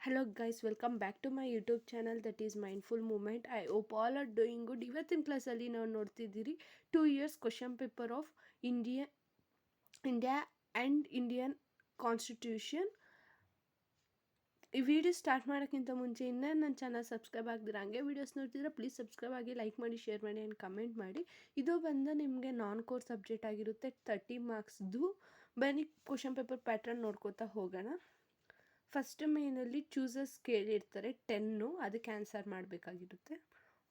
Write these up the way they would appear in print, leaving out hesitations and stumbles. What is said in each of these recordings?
Hello guys, welcome back to my YouTube channel that is Mindful Movement. I hope all are doing good. ಇವತ್ತಿನ ಕ್ಲಾಸಲ್ಲಿ ನಾವು ನೋಡ್ತಿದ್ದೀರಿ 2 years question paper of India and Indian constitution. ಈ video start ಮಾಡೋಕ್ಕಿಂತ ಮುಂಚೆ ಇನ್ನೂ ನನ್ನ channel subscribe ಆಗದಿರ ಹಂಗೆ videos ನೋಡ್ತಿದ್ರೆ ಪ್ಲೀಸ್ ಸಬ್ಸ್ಕ್ರೈಬ್ ಆಗಿ, ಲೈಕ್ ಮಾಡಿ, ಶೇರ್ ಮಾಡಿ ಆ್ಯಂಡ್ ಕಮೆಂಟ್ ಮಾಡಿ. ಇದು ಬಂದು ನಿಮಗೆ ನಾನ್ ಕೋರ್ ಸಬ್ಜೆಕ್ಟ್ ಆಗಿರುತ್ತೆ, 30 ಮಾರ್ಕ್ಸ್ದು. ಬನ್ನಿ ಕ್ವಶನ್ ಪೇಪರ್ ಪ್ಯಾಟ್ರನ್ ನೋಡ್ಕೋತಾ ಹೋಗೋಣ. ಫಸ್ಟ್ ಮೇನಲ್ಲಿ ಚೂಸಸ್ ಕೇಳಿರ್ತಾರೆ 10, ಅದಕ್ಕೆ ಆನ್ಸರ್ ಮಾಡಬೇಕಾಗಿರುತ್ತೆ.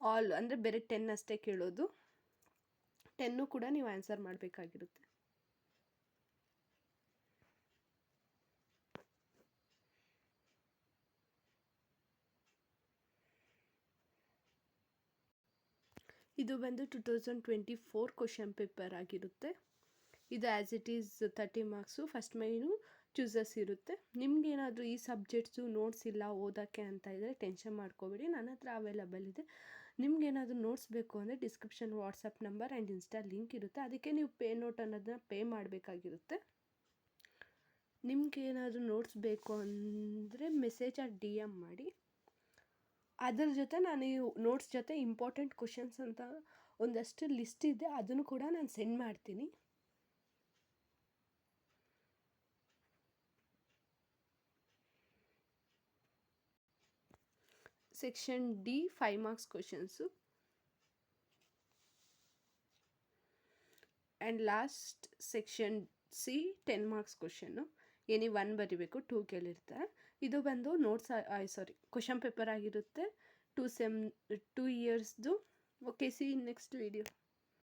ಆಲ್ ಅಂದರೆ ಬೇರೆ 10 ಅಷ್ಟೇ ಕೇಳೋದು, 10 ಕೂಡ ನೀವು ಆನ್ಸರ್ ಮಾಡಬೇಕಾಗಿರುತ್ತೆ. ಇದು ಬಂದು 2024 ಕ್ವಶನ್ ಪೇಪರ್ ಆಗಿರುತ್ತೆ. ಇದು as it is 30 marks. First main chooses ಇರುತ್ತೆ. ನಿಮಗೇನಾದರೂ ಈ ಸಬ್ಜೆಕ್ಟ್ಸು ನೋಟ್ಸ್ ಇಲ್ಲ ಓದೋಕ್ಕೆ ಅಂತ ಇದ್ದರೆ ಟೆನ್ಷನ್ ಮಾಡ್ಕೋಬೇಡಿ, ನನ್ನ ಹತ್ರ ಅವೈಲಬಲ್ ಇದೆ. ನಿಮ್ಗೇನಾದರೂ ನೋಟ್ಸ್ ಬೇಕು ಅಂದರೆ description WhatsApp number and insta link ಇರುತ್ತೆ, ಅದಕ್ಕೆ ನೀವು ಪೇ ನೋಟ್ ಅನ್ನೋದನ್ನ ಪೇ ಮಾಡಬೇಕಾಗಿರುತ್ತೆ. ನಿಮ್ಗೇನಾದರೂ ನೋಟ್ಸ್ ಬೇಕು ಅಂದರೆ ಮೆಸೇಜ್ ಡಿ ಎಮ್ ಮಾಡಿ. ಅದರ ಜೊತೆ ನಾನು ಈ ನೋಟ್ಸ್ ಜೊತೆ ಇಂಪಾರ್ಟೆಂಟ್ ಕ್ವಶನ್ಸ್ ಅಂತ ಒಂದಷ್ಟು ಲಿಸ್ಟ್ ಇದೆ, ಅದನ್ನು ಕೂಡ ನಾನು ಸೆಂಡ್ ಮಾಡ್ತೀನಿ. Section D 5 marks questions and last section C 10 marks question. ಏನಿ 1 ಬರಿಬೇಕು, 2 ಕೇಳಿರ್ತಾರೆ. ಇದು ಬಂದು ನೋಟ್ಸ್ ಕ್ವಶನ್ ಪೇಪರ್ ಆಗಿರುತ್ತೆ, 2 ಇಯರ್ಸ್ದು. Okay, see next video.